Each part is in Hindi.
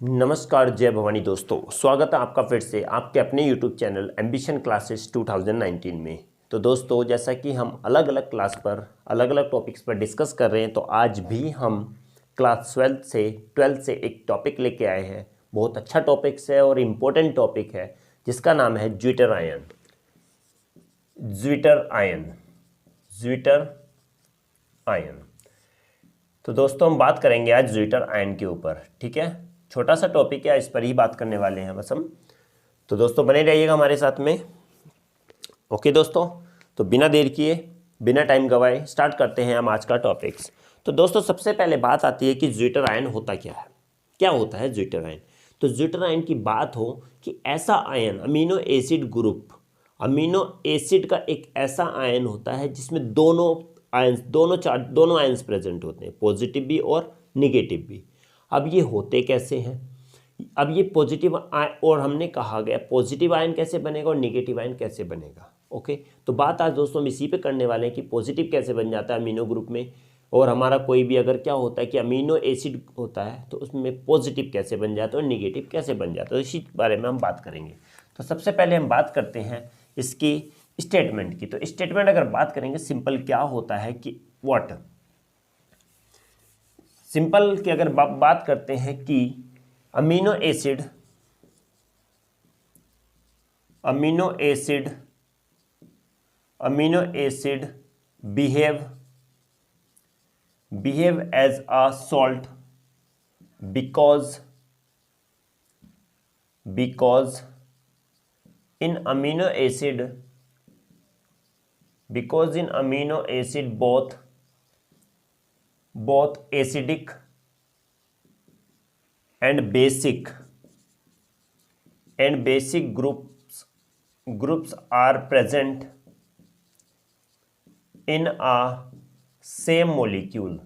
नमस्कार, जय भवानी दोस्तों। स्वागत है आपका फिर से आपके अपने YouTube चैनल एम्बिशन क्लासेस 2019 में। तो दोस्तों, जैसा कि हम अलग अलग क्लास पर अलग अलग टॉपिक्स पर डिस्कस कर रहे हैं, तो आज भी हम क्लास 12 से एक टॉपिक लेके आए हैं। बहुत अच्छा टॉपिक है और इम्पोर्टेंट टॉपिक है, जिसका नाम है zwitter ion. Zwitter ion, zwitter ion. तो दोस्तों, हम बात करेंगे आज ज्विटर आयन के ऊपर। ठीक है, छोटा सा टॉपिक है, इस पर ही बात करने वाले हैं बस हम। तो दोस्तों, बने रहिएगा हमारे साथ में। ओके दोस्तों, तो बिना देर किए, बिना टाइम गवाए स्टार्ट करते हैं हम आज का टॉपिक्स। तो दोस्तों, सबसे पहले बात आती है कि ज्विटर आयन होता क्या है। क्या होता है ज्विटर आयन? तो ज्विटर आयन की बात हो कि ऐसा ion, amino acid group, amino acid का एक ऐसा आयन होता है जिसमें दोनों आयंस प्रेजेंट होते हैं, पॉजिटिव भी और निगेटिव भी। अब ये होते कैसे हैं? अब ये पॉजिटिव आयन, और हमने कहा गया पॉजिटिव आयन कैसे बनेगा और निगेटिव आयन कैसे बनेगा। ओके, तो बात आज दोस्तों हम इसी पे करने वाले हैं कि पॉजिटिव कैसे बन जाता है अमीनो ग्रुप में, और हमारा कोई भी अगर क्या होता है कि अमीनो एसिड होता है तो उसमें पॉजिटिव कैसे बन जाता है और निगेटिव कैसे बन जाता है, तो इसी बारे में हम बात करेंगे। तो सबसे पहले हम बात करते हैं इसकी स्टेटमेंट की। तो स्टेटमेंट अगर बात करेंगे सिंपल क्या होता है कि व्हाट, सिंपल की अगर बात करते हैं कि amino acid behave as a salt because in amino acid both acidic and basic groups are present in a same molecule।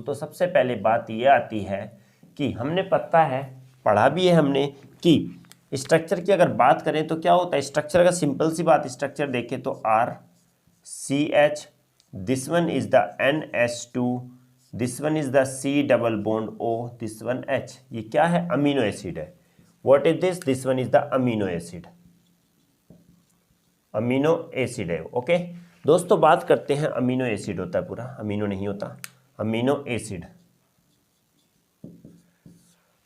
तो सबसे पहले बात ये आती है कि हमने पढ़ा भी है हमने कि स्ट्रक्चर की अगर बात करें तो क्या होता है स्ट्रक्चर का। सिंपल सी बात, स्ट्रक्चर देखें तो RCH, this one is the NH2, this one is the C double bond O, this one H। ये क्या है? अमीनो एसिड है। What is this one is the amino acid है। ओके दोस्तों, बात करते हैं अमीनो एसिड होता है पूरा, अमीनो नहीं होता, अमीनो एसिड।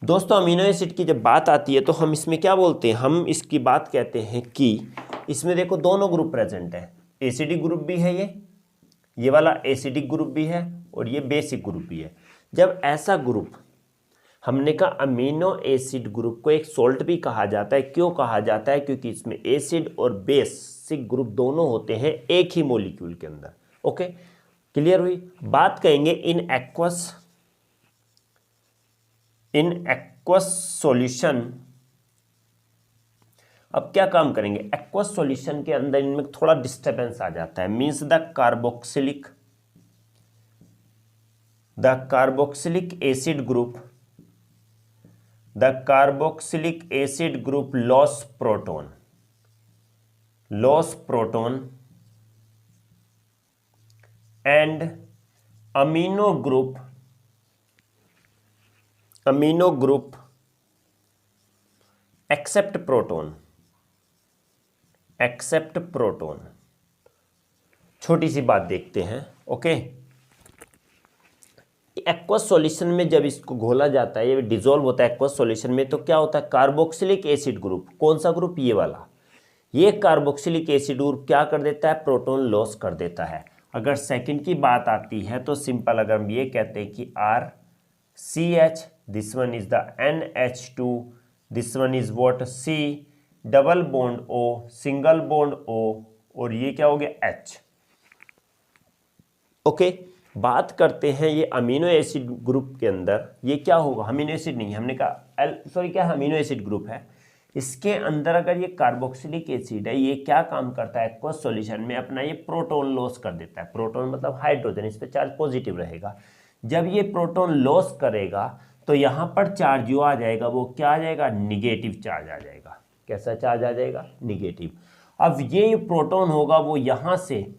दोस्तों, अमीनो एसिड की जब बात आती है तो हम इसमें क्या बोलते हैं, हम इसकी बात कहते हैं कि इसमें देखो दोनों ग्रुप प्रेजेंट है। एसिडिक ग्रुप भी है, ये वाला एसिडिक ग्रुप भी है और ये बेसिक ग्रुप भी है। जब ऐसा ग्रुप, हमने कहा अमीनो एसिड ग्रुप को एक सॉल्ट भी कहा जाता है। क्यों कहा जाता है? क्योंकि इसमें एसिड और बेसिक ग्रुप दोनों होते हैं एक ही मॉलिक्यूल के अंदर। ओके, क्लियर हुई बात? कहेंगे इन एक्वस सॉल्यूशन। अब क्या काम करेंगे? एक्वस सॉल्यूशन के अंदर इनमें थोड़ा डिस्टर्बेंस आ जाता है, means the carboxylic acid group loss proton and amino group accept proton. छोटी सी बात देखते हैं। ओके, एक्वस सॉल्यूशन में जब इसको घोला जाता है, ये डिसॉल्व होता है एक्वस सॉल्यूशन में, तो क्या होता है कार्बोक्सिलिक एसिड ग्रुप, कौन सा ग्रुप? ये वाला। ये कार्बोक्सिलिक एसिड ग्रुप क्या कर देता है? प्रोटॉन लॉस कर देता है। अगर सेकंड की बात आती है तो सिंपल अगर हम ये कहते हैं कि RCH, this one is the NH2, this one is what C double bond O, single bond O, और ये क्या हो गया H। ओके, बात करते हैं ये अमीनो एसिड ग्रुप के अंदर ये क्या होगा? अमीनो एसिड नहीं, हमने कहा क्या अमीनो एसिड ग्रुप है। इसके अंदर अगर ये कार्बोक्सिलिक एसिड है, ये क्या काम करता है? एक्वस सॉल्यूशन में अपना ये प्रोटॉन लॉस कर देता है। प्रोटॉन मतलब हाइड्रोजन, इस पे चार्ज पॉजिटिव रहेगा। जब ये प्रोटॉन लॉस करेगा तो यहाँ पर चार्ज जो आ जाएगा वो क्या आ जाएगा? निगेटिव चार्ज आ जाएगा। कैसा चार्ज आ जाएगा? निगेटिव। अब ये प्रोटॉन होगा वो यहाँ से,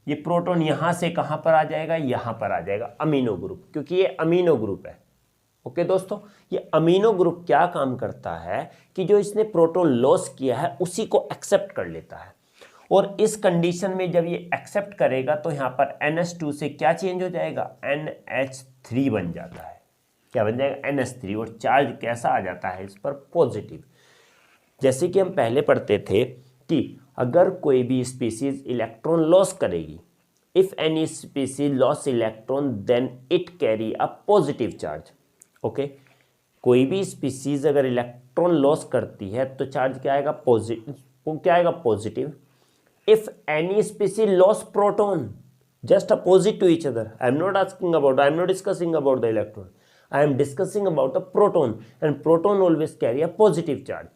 ये प्रोटॉन यहाँ से कहाँ पर आ जाएगा? यहाँ पर आ जाएगा अमीनो ग्रुप, क्योंकि ये अमीनो ग्रुप है। ओके दोस्तों, ये अमीनो ग्रुप क्या काम करता है कि जो इसने प्रोटॉन लॉस किया है उसी को एक्सेप्ट कर लेता है, और इस कंडीशन में जब ये एक्सेप्ट करेगा तो यहाँ पर NH2 से क्या चेंज हो जाएगा, NH3 बन जाता है। क्या बन जाएगा, NH3, और चार्ज कैसा आ जाता है इस पर, पॉजिटिव। जैसे कि हम पहले पढ़ते थे कि अगर कोई भी स्पीसीज इलेक्ट्रॉन लॉस करेगी, if any species loss electron then it carry a positive charge. Okay, कोई भी स्पीसीज अगर इलेक्ट्रॉन लॉस करती है तो चार्ज क्या आएगा, पॉजिटिव। क्या आएगा, positive. If any species loss proton just opposite to each other, I am not discussing about the electron, I am discussing about a proton, and proton always carry a positive charge.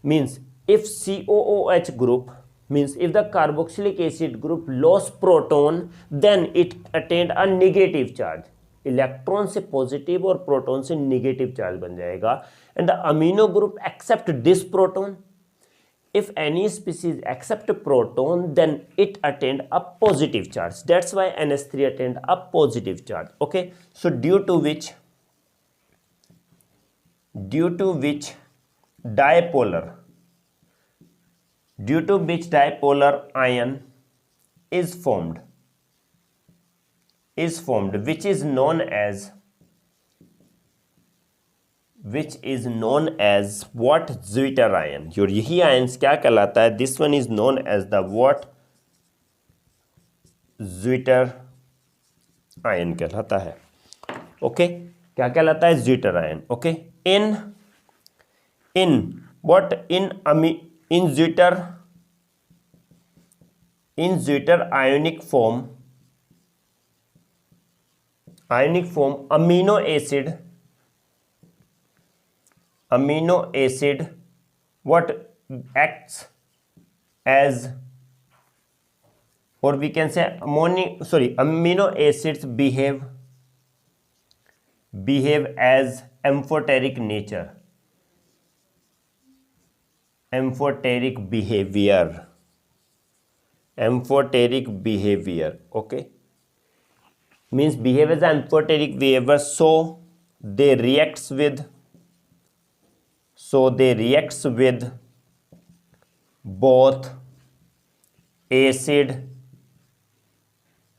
Means if COOH group, means if the carboxylic acid group lost proton, then it attained a negative charge. Electron से पॉजिटिव और प्रोटॉन से नेगेटिव चार्ज बन जाएगा, and the amino group accept this proton. If any species accept proton, then it attained a positive charge. That's why NH3 attained a positive charge. Okay, so due to which dipolar ion is formed, which is known as what, Zwitter ion. और यही आयन्स क्या कहलाता है, this one is known as the what, Zwitter ion कहलाता है. ओके, क्या कहलाता है, Zwitter आयन. ओके, in Zwitter ionic form amino acid what acts as, or we can say amino acids behave as amphoteric behavior. Okay, means behave as amphoteric behavior, so they reacts with both acid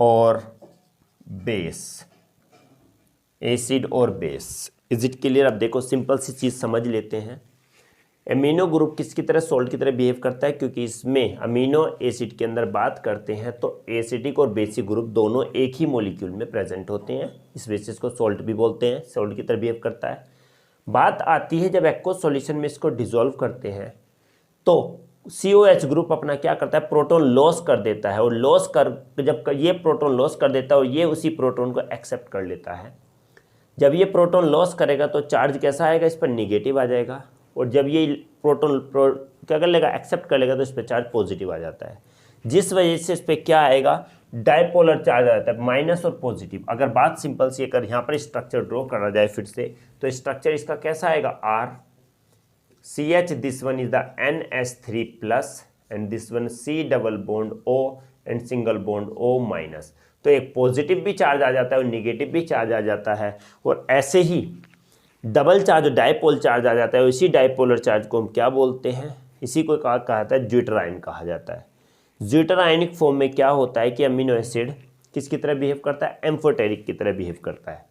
और बेस. Is it clear? अब देखो, सिंपल सी चीज समझ लेते हैं. एमिनो ग्रुप किसकी तरह, सोल्ट की तरह बिहेव करता है, क्योंकि इसमें अमीनो एसिड के अंदर बात करते हैं तो एसिडिक और बेसिक ग्रुप दोनों एक ही मॉलिक्यूल में प्रेजेंट होते हैं. इस बेसिस को सोल्ट भी बोलते हैं, सोल्ट की तरह बिहेव करता है. बात आती है जब एक्वस सॉल्यूशन में इसको डिसॉल्व करते हैं तो COH ग्रुप अपना क्या करता है, प्रोटॉन लॉस कर देता है, और जब ये प्रोटॉन लॉस कर देता है और ये उसी प्रोटॉन को एक्सेप्ट कर लेता है. जब ये प्रोटॉन लॉस करेगा तो चार्ज कैसा आएगा, इस पर निगेटिव आ जाएगा, और जब ये प्रोटॉन क्या कर लेगा, एक्सेप्ट कर लेगा, तो इस पर चार्ज पॉजिटिव आ जाता है, जिस वजह से इस पर क्या आएगा, डायपोलर चार्ज आ जाता है, माइनस और पॉजिटिव. अगर बात सिंपल सी अगर यहाँ पर स्ट्रक्चर ड्रॉ करा जाए फिर से, तो स्ट्रक्चर इसका कैसा आएगा, RCH, this one is the NH3 plus, and this one C double bond O and single bond O minus. तो एक पॉजिटिव भी चार्ज आ जाता है और निगेटिव भी चार्ज आ जाता है, और ऐसे ही डबल चार्ज, डायपोल चार्ज आ जाता है. और इसी डायपोलर चार्ज को हम क्या बोलते हैं, इसी को कहा जाता है ज्विटर आयन कहा जाता है. ज्विटर आयनिक फॉर्म में क्या होता है कि अमीनो एसिड किसकी तरह बिहेव करता है, एम्फोटेरिक की तरह बिहेव करता है.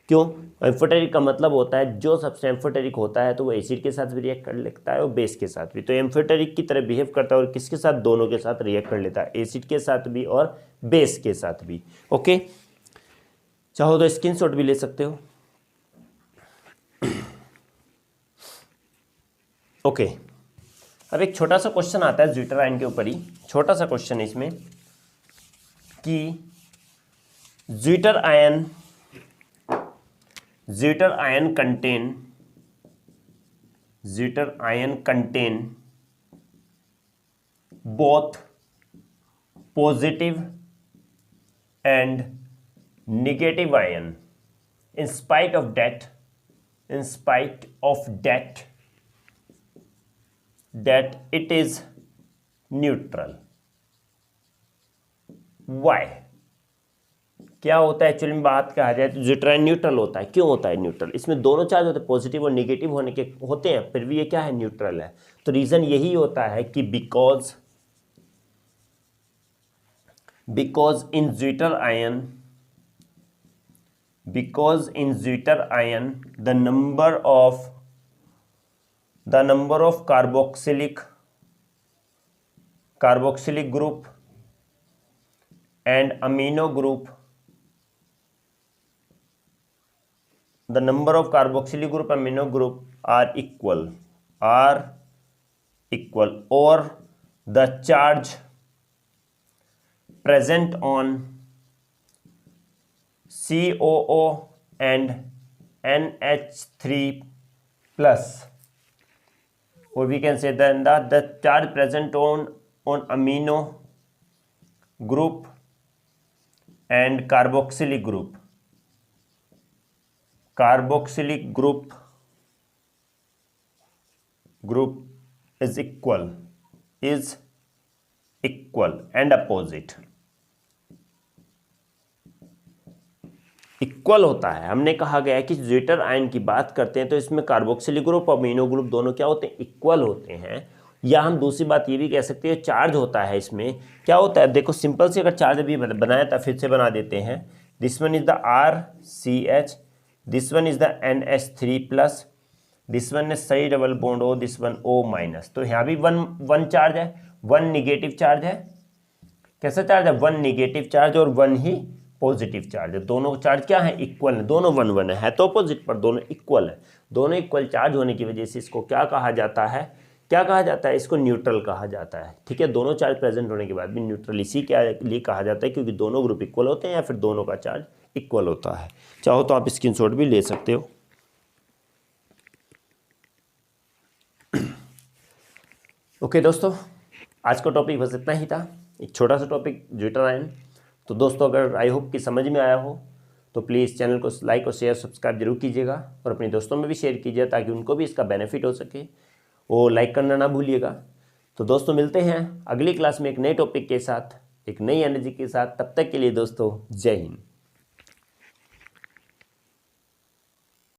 क्यों, एम्फोटेरिक का मतलब होता है जो सबसे एम्फोटेरिक होता है तो वो एसिड के साथ भी रिएक्ट कर लेता है और बेस के साथ भी. तो एम्फोटेरिक की तरह बिहेव करता है और किसके साथ, दोनों के साथ रिएक्ट कर लेता है, एसिड के साथ भी और बेस के साथ भी. ओके, चाहो तो स्क्रीनशॉट भी ले सकते हो. ओके, अब एक छोटा सा क्वेश्चन आता है ज्विटर आयन के ऊपर ही. छोटा सा क्वेश्चन है इसमें कि zwitter ion contain both positive and negative ion. In spite of that it is neutral. Why? क्या होता है एक्चुअली में बात कहा जाए तो ज्यूटेराइन न्यूट्रल होता है। क्यों होता है न्यूट्रल? इसमें दोनों चार्ज होते हैं, पॉजिटिव और निगेटिव होने के होते हैं, फिर भी ये क्या है, न्यूट्रल है। तो रीजन यही होता है कि because in zwitter ion the number of carboxylic group and amino group, the number of carboxylic group amino group are equal, or the charge present on COO and NH3 plus, or we can say then that the charge present on amino group and carboxylic group is equal and opposite, equal होता है। हमने कहा गया है कि ज्यूटर आयन की बात करते हैं तो इसमें कार्बोक्सिलिक ग्रुप और अमीनो ग्रुप दोनों क्या होते हैं, इक्वल होते हैं। या हम दूसरी बात ये भी कह सकते हैं, चार्ज होता है इसमें क्या होता है, देखो सिंपल से अगर चार्ज अभी बनाया था फिर से बना देते हैं। This one is the RCH, this one is the NH3 plus, this one is सही double bond O, this one O minus. तो यहाँ भी वन चार्ज है, वन निगेटिव चार्ज है। कैसा चार्ज है, वन निगेटिव चार्ज और वन ही पॉजिटिव चार्ज है। दोनों चार्ज क्या है, इक्वल है, दोनों वन वन है तो अपोजिट पर दोनों इक्वल है। दोनों इक्वल चार्ज होने की वजह से इसको क्या कहा जाता है, इसको न्यूट्रल कहा जाता है। ठीक है, दोनों चार्ज प्रेजेंट होने के बाद भी न्यूट्रल इसी के लिए कहा जाता है क्योंकि दोनों ग्रुप इक्वल होते हैं या फिर दोनों का चार्ज इक्वल होता है। चाहो तो आप स्क्रीनशॉट भी ले सकते हो। ओके दोस्तों, आज का टॉपिक बस इतना ही था, एक छोटा सा टॉपिक ज्यूटर आयन। तो दोस्तों अगर आई होप कि समझ में आया हो तो प्लीज़ चैनल को लाइक और शेयर सब्सक्राइब जरूर कीजिएगा और अपने दोस्तों में भी शेयर कीजिए ताकि उनको भी इसका बेनिफिट हो सके। वो लाइक करना ना भूलिएगा। तो दोस्तों मिलते हैं अगली क्लास में एक नए टॉपिक के साथ, एक नई एनर्जी के साथ। तब तक के लिए दोस्तों जय हिंद।